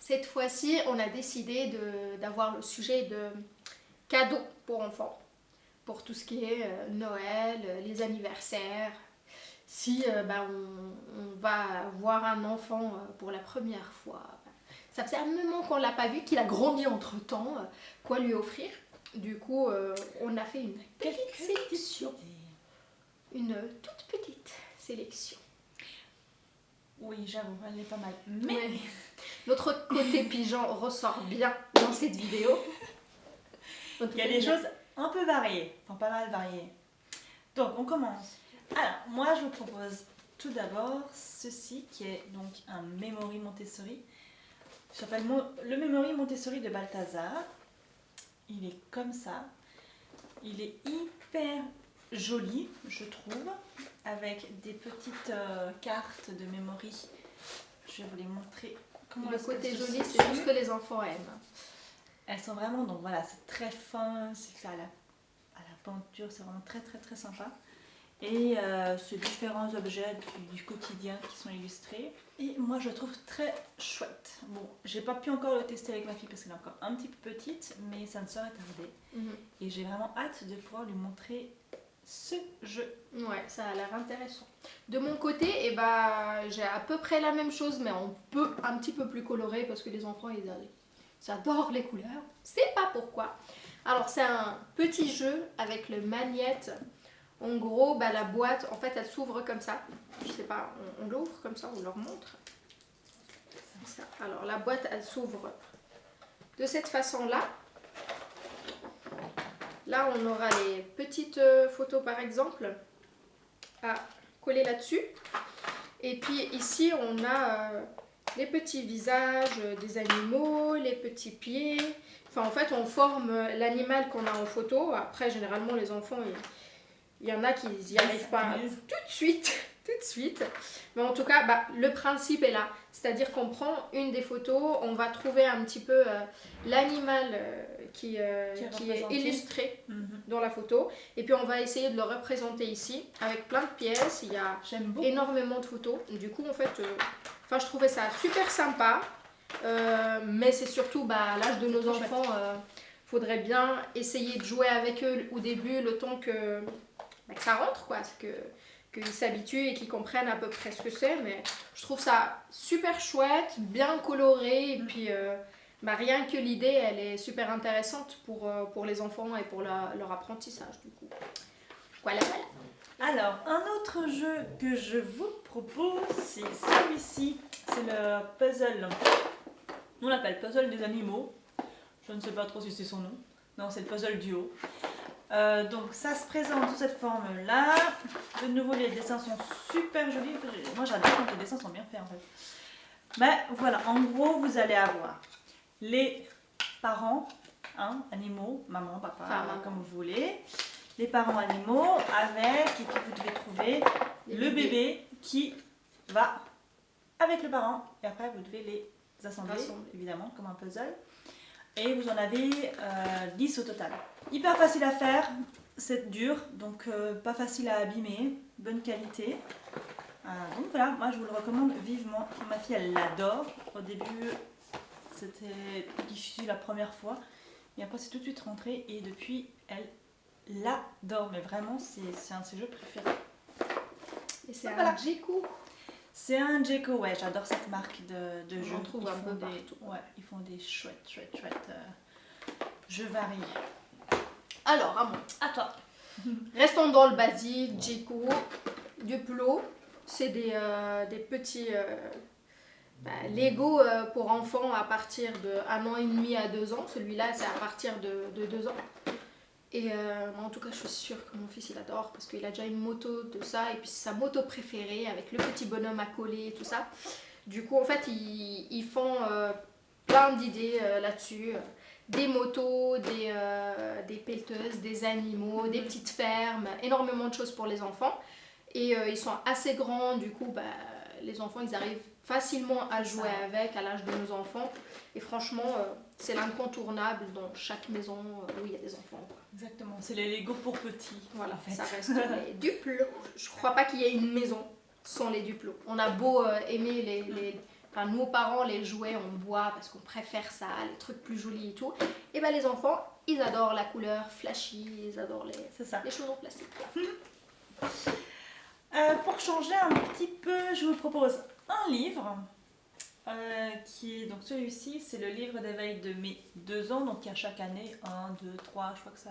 cette fois-ci, on a décidé d'avoir le sujet de cadeaux pour enfants. Pour tout ce qui est Noël, les anniversaires. Si on va voir un enfant pour la première fois, ça faisait un moment qu'on ne l'a pas vu, qu'il a grandi entre-temps, quoi lui offrir. Du coup, on a fait une petite sélection. Une toute petite sélection. Oui, j'avoue, elle est pas mal. Mais ouais. Notre côté pigeon ressort bien dans cette vidéo. Il y a des choses un peu variées, enfin pas mal variées. Donc on commence. Alors, moi je vous propose tout d'abord ceci qui est donc un Memory Montessori. Ça s'appelle le Memory Montessori de Balthazar. Il est comme ça. Il est hyper joli, je trouve, avec des petites cartes de memory. Je vais vous les montrer. Le côté joli, c'est tout ce que les enfants aiment. Elles sont vraiment, donc voilà, c'est très fin, c'est fait à la peinture, c'est vraiment très très très sympa. Et c'est différents objets du quotidien qui sont illustrés. Et moi je trouve très chouette. Bon, j'ai pas pu encore le tester avec ma fille parce qu'elle est encore un petit peu petite, mais ça ne saurait tarder. Et j'ai vraiment hâte de pouvoir lui montrer ce jeu. Ouais, ça a l'air intéressant. De mon côté, j'ai à peu près la même chose, mais un petit peu plus coloré parce que les enfants, ils adorent les couleurs. C'est pas pourquoi. Alors, c'est un petit jeu avec le magnète. En gros, la boîte, en fait, elle s'ouvre comme ça. Je sais pas, on l'ouvre comme ça, on leur montre. Ça. Alors, la boîte, elle s'ouvre de cette façon-là. Là, on aura les petites photos, par exemple, à coller là-dessus. Et puis ici, on a les petits visages des animaux, les petits pieds. Enfin, en fait, on forme l'animal qu'on a en photo. Après, généralement, les enfants, il y en a qui n'y arrivent pas tout de suite. Mais en tout cas, le principe est là. C'est-à-dire qu'on prend une des photos, on va trouver un petit peu l'animal qui est illustré dans la photo. Et puis on va essayer de le représenter ici avec plein de pièces. Il y a énormément de photos. Du coup, en fait, je trouvais ça super sympa. Mais c'est surtout à l'âge de nos enfants, faudrait bien essayer de jouer avec eux au début, le temps que ça rentre, quoi. Qu'ils s'habituent et qu'ils comprennent à peu près ce que c'est. Mais je trouve ça super chouette, bien coloré. Et puis rien que l'idée, elle est super intéressante pour les enfants et pour leur apprentissage, du coup. Voilà. Alors, un autre jeu que je vous propose, c'est celui-ci. C'est le puzzle. Nous, on l'appelle puzzle des animaux. Je ne sais pas trop si c'est son nom. Non, c'est le puzzle duo. Donc ça se présente sous cette forme là. De nouveau, les dessins sont super jolis. Moi j'adore quand les dessins sont bien faits en fait. Mais voilà, en gros vous allez avoir les parents animaux, maman, papa, comme vous voulez. Les parents animaux avec, et puis vous devez trouver le bébé qui va avec le parent. Et après vous devez les assembler. Évidemment comme un puzzle. Et vous en avez 10 au total. Hyper facile à faire, c'est dur, donc pas facile à abîmer, bonne qualité. Donc voilà, moi je vous le recommande vivement. Ma fille elle l'adore. Au début c'était difficile la première fois, mais après c'est tout de suite rentré et depuis elle l'adore. Mais vraiment c'est un de ses jeux préférés. Et c'est un Jeku. C'est un Jeku, ouais, j'adore cette marque de jeux. On trouve un peu partout. Ouais, ils font des chouettes jeux variés. Alors, à toi. Restons dans le basique, Jeku, Duplo. C'est des petits Lego pour enfants à partir de 1 an et demi à 2 ans. Celui-là, c'est à partir de 2 ans. Et en tout cas, je suis sûre que mon fils, il adore parce qu'il a déjà une moto de ça. Et puis, c'est sa moto préférée avec le petit bonhomme à coller et tout ça. Du coup, en fait, ils font plein d'idées là-dessus. Des motos, des pelleteuses, des animaux, des petites fermes, énormément de choses pour les enfants. Et ils sont assez grands, du coup, les enfants, ils arrivent facilement à jouer avec à l'âge de nos enfants. Et franchement, c'est l'incontournable dans chaque maison où il y a des enfants. Exactement, c'est les Lego pour petits. Voilà, en fait. Ça reste les Duplo. Je crois pas qu'il y ait une maison sans les Duplo. On a beau aimer enfin nos parents, les jouets en bois parce qu'on préfère ça, les trucs plus jolis et tout. Et ben les enfants, ils adorent la couleur flashy, ils adorent C'est ça. les choses en plastique. Pour changer un petit peu, je vous propose un livre qui est donc celui-ci, c'est le livre d'éveil de mes 2 ans, donc il y a chaque année 1, 2, 3, je crois que ça,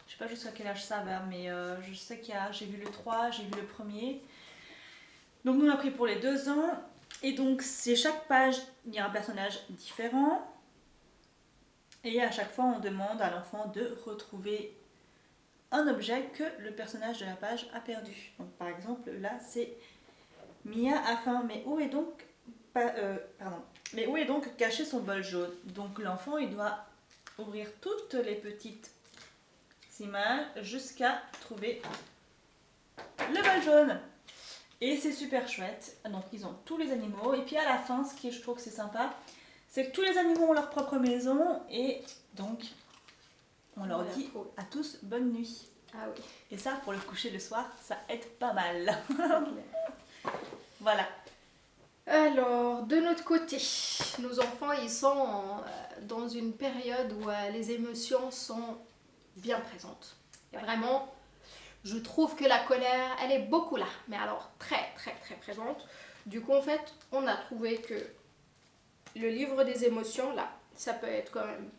je sais pas jusqu'à quel âge ça va, mais je sais j'ai vu le 3, j'ai vu le premier. Donc nous on a pris pour les 2 ans, et donc c'est chaque page, il y a un personnage différent, et à chaque fois on demande à l'enfant de retrouver un objet que le personnage de la page a perdu. Donc par exemple là c'est Mia a faim, mais où est donc caché son bol jaune? Donc l'enfant il doit ouvrir toutes les petites images jusqu'à trouver le bol jaune. Et c'est super chouette. Donc ils ont tous les animaux. Et puis à la fin, ce qui je trouve que c'est sympa, c'est que tous les animaux ont leur propre maison. Et donc on leur dit à tous bonne nuit. Ah oui. Et ça, pour le coucher le soir, ça aide pas mal. Voilà. Alors, de notre côté, nos enfants, ils sont dans une période où les émotions sont bien présentes. Et vraiment, je trouve que la colère, elle est beaucoup là, mais alors très très très présente. Du coup, en fait, on a trouvé que le livre des émotions, là, ça peut être quand même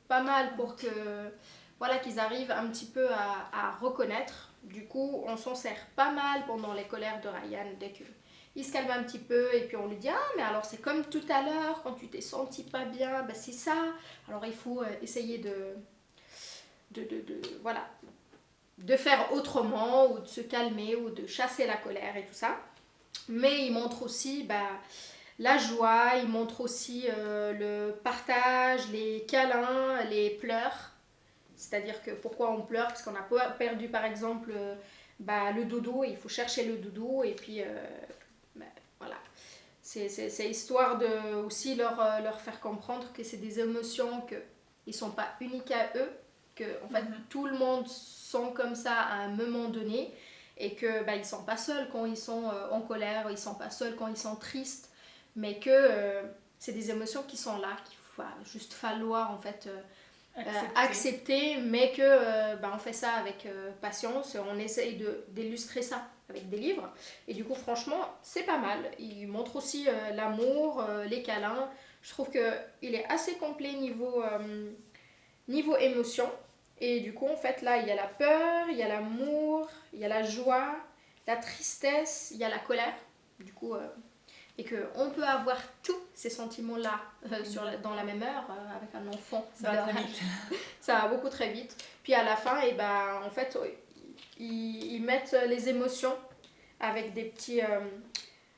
pas mal pour que, voilà, qu'ils arrivent un petit peu à reconnaître. Du coup, on s'en sert pas mal pendant les colères de Ryan, dès que il se calme un petit peu et puis on lui dit ah mais alors c'est comme tout à l'heure quand tu t'es senti pas bien, bah c'est ça. Alors il faut essayer voilà, de faire autrement ou de se calmer ou de chasser la colère et tout ça. Mais il montre aussi la joie, il montre aussi le partage, les câlins, les pleurs. C'est-à-dire que pourquoi on pleure? Parce qu'on a perdu par exemple le doudou, il faut chercher le doudou et puis voilà. C'est histoire de aussi leur faire comprendre que c'est des émotions qu'ils ne sont pas uniques à eux, que en fait tout le monde sent comme ça à un moment donné et que ils ne sont pas seuls quand ils sont en colère, ils ne sont pas seuls quand ils sont tristes, mais que c'est des émotions qui sont là, qu'il va juste falloir en fait accepter, mais que on fait ça avec patience, on essaye d'illustrer ça avec des livres et du coup franchement c'est pas mal. Il montre aussi l'amour, les câlins. Je trouve qu'il est assez complet niveau émotion et du coup en fait là il y a la peur, il y a l'amour, il y a la joie, la tristesse, il y a la colère du coup et qu'on peut avoir tous ces sentiments-là dans la même heure avec un enfant. Ça va très vite. Ça va beaucoup très vite. Puis à la fin, en fait, ils mettent les émotions avec des petits...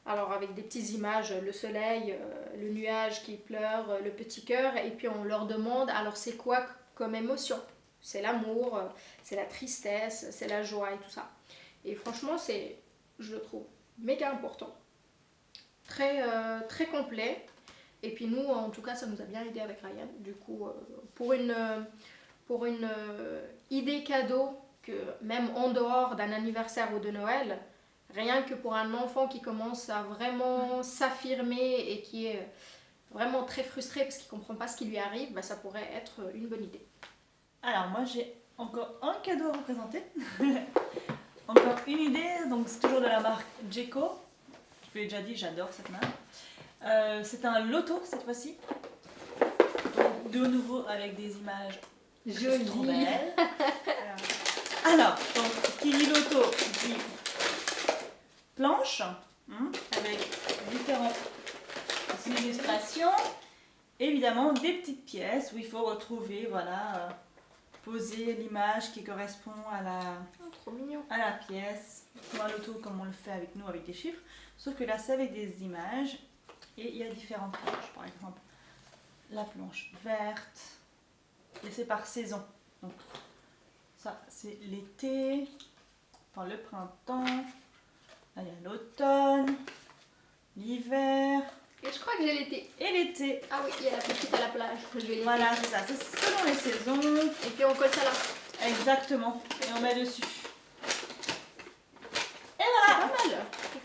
avec des petites images, le soleil, le nuage qui pleure, le petit cœur, et puis on leur demande, alors c'est quoi comme émotion? C'est l'amour, c'est la tristesse, c'est la joie et tout ça. Et franchement, je le trouve méga important. Très, très complet. Et puis nous, en tout cas, ça nous a bien aidé avec Ryan. Du coup, pour une idée cadeau, que même en dehors d'un anniversaire ou de Noël, rien que pour un enfant qui commence à vraiment s'affirmer et qui est vraiment très frustré parce qu'il ne comprend pas ce qui lui arrive, ça pourrait être une bonne idée. Alors moi j'ai encore un cadeau à vous présenter. Encore une idée, donc c'est toujours de la marque Jeco. Je vous l'ai déjà dit, j'adore cette marque. C'est un loto cette fois-ci. De nouveau avec des images jolies, trop belles. Alors, donc, qui dit loto dit planche, avec différentes illustrations. Évidemment, des petites pièces où il faut retrouver, voilà, poser l'image qui correspond à trop mignon. à la pièce. Ou un loto comme on le fait avec nous, avec des chiffres. Sauf que là, c'est avec des images. Et il y a différentes planches. Par exemple, la planche verte. Et c'est par saison. Donc, ça, c'est l'été. Enfin, le printemps. Là, il y a l'automne. L'hiver. Et je crois que j'ai l'été. Et l'été. Ah oui, il y a la petite à la plage. Voilà, c'est ça. C'est selon les saisons. Et puis on colle ça là. Exactement. Et on met dessus. Et C'est voilà. pas mal.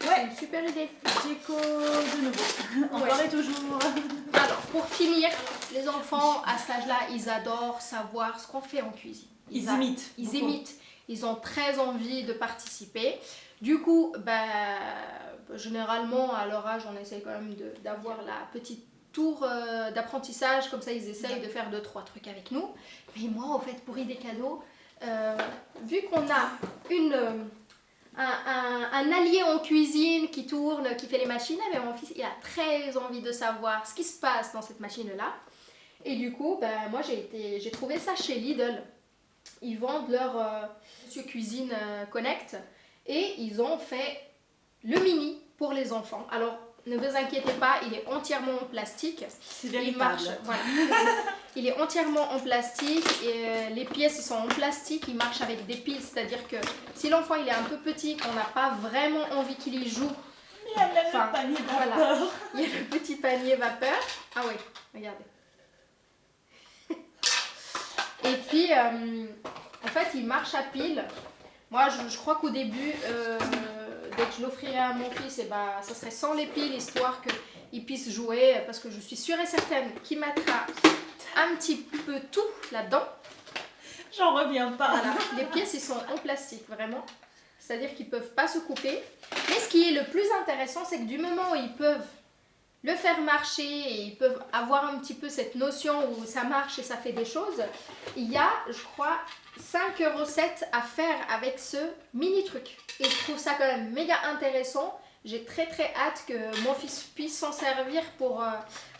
Ouais. C'est super idée. Déco de nouveau. Encore Ouais. et toujours. Alors, pour finir, les enfants à cet âge-là, ils adorent savoir ce qu'on fait en cuisine. Ils imitent. Ils beaucoup. imitent. Ils ont très envie de participer. Du coup, généralement, à leur âge, on essaie quand même d'avoir la petite tour d'apprentissage. Comme ça, ils essayent de faire 2-3 trucs avec nous. Mais moi, en fait, pour idée cadeau, vu qu'on a un allié en cuisine qui tourne, qui fait les machines, mais mon fils, il a très envie de savoir ce qui se passe dans cette machine-là. Et du coup, moi, j'ai trouvé ça chez Lidl. Ils vendent leur Monsieur Cuisine Connect et ils ont fait le mini pour les enfants. Alors, ne vous inquiétez pas, il est entièrement en plastique. C'est Il véritable. marche, voilà. Il est entièrement en plastique et les pièces sont en plastique, il marche avec des piles, c'est-à-dire que si l'enfant il est un peu petit, qu'on n'a pas vraiment envie qu'il y joue, Il y a même Enfin, le panier voilà. vapeur. il y a le petit panier vapeur. Ah oui, regardez. Et puis, en fait, il marche à pile. Moi, je crois qu'au début, dès que je l'offrirai à mon fils, ça serait sans les piles, histoire qu'il puisse jouer, parce que je suis sûre et certaine qu'il mettra un petit peu tout là-dedans. J'en reviens pas. Voilà. Les pièces, ils sont en plastique, vraiment. C'est-à-dire qu'ils ne peuvent pas se couper. Mais ce qui est le plus intéressant, c'est que du moment où ils peuvent le faire marcher et ils peuvent avoir un petit peu cette notion où ça marche et ça fait des choses, il y a, je crois, 5 recettes à faire avec ce mini truc. Et je trouve ça quand même méga intéressant. J'ai très très hâte que mon fils puisse s'en servir pour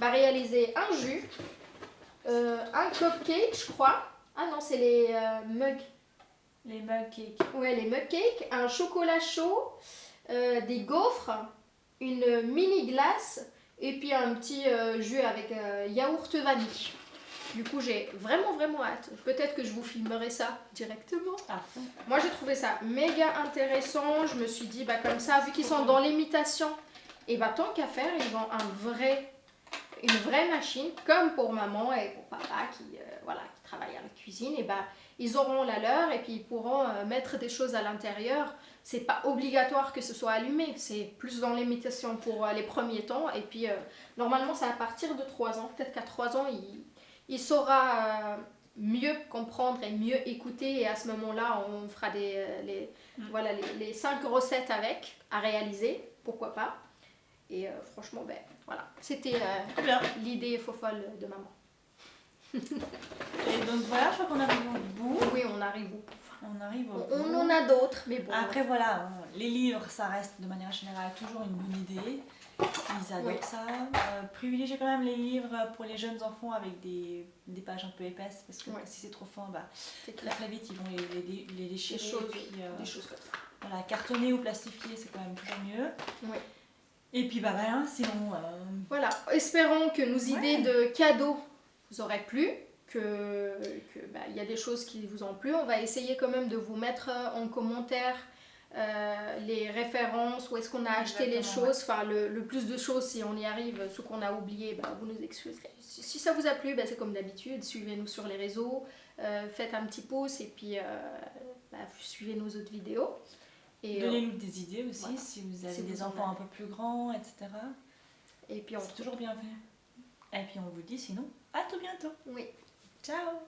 réaliser un jus, un cupcake, je crois. Ah non, c'est les mugs. Les mug cakes. Ouais, les mug cakes, un chocolat chaud, des gaufres, une mini glace et puis un petit jus avec yaourt vanille. Du coup, j'ai vraiment vraiment hâte. Peut-être que je vous filmerai ça directement. Ah, Moi, j'ai trouvé ça méga intéressant. Je me suis dit, comme ça, vu qu'ils sont dans l'imitation, et tant qu'à faire, ils ont une vraie machine, comme pour maman et pour papa qui travaillent à la cuisine. Et ils auront la leur et puis ils pourront mettre des choses à l'intérieur. C'est pas obligatoire que ce soit allumé, c'est plus dans l'imitation pour les premiers temps. Et puis, normalement, c'est à partir de 3 ans. Peut-être qu'à 3 ans, il saura mieux comprendre et mieux écouter. Et à ce moment-là, on fera les 5 recettes à réaliser. Pourquoi pas. Et franchement, voilà. C'était très bien. l'idée fofolle de maman. Et donc voilà, je crois qu'on arrive au bout. Oui, on arrive au bout. On arrive au On bout. en a d'autres, mais bon. Après voilà, les livres, ça reste de manière générale toujours une bonne idée. Ils adorent Oui. ça. Privilégiez quand même les livres pour les jeunes enfants avec des pages un peu épaisses, parce que Ouais. si c'est trop fin, C'est très clair. très vite ils vont les déchirer. Des choses, et puis, des choses comme ça. voilà, cartonner ou plastifier, c'est quand même toujours mieux. Oui. Et puis voilà, sinon... Voilà, espérons que nos idées de cadeaux vous auraient plu, que y a des choses qui vous ont plu. On va essayer quand même de vous mettre en commentaire les références, où est-ce qu'on a acheté les Exactement, choses, enfin le plus de choses si on y arrive, ce qu'on a oublié, vous nous excuserez. Si ça vous a plu, c'est comme d'habitude, suivez-nous sur les réseaux, faites un petit pouce et puis suivez nos autres vidéos. Et, donnez-nous des idées aussi, voilà. si vous avez Si des vous en enfants un avez. peu plus grands, etc. et puis on C'est toujours bien fait. Et puis on vous dit sinon, à tout bientôt. Oui. Ciao.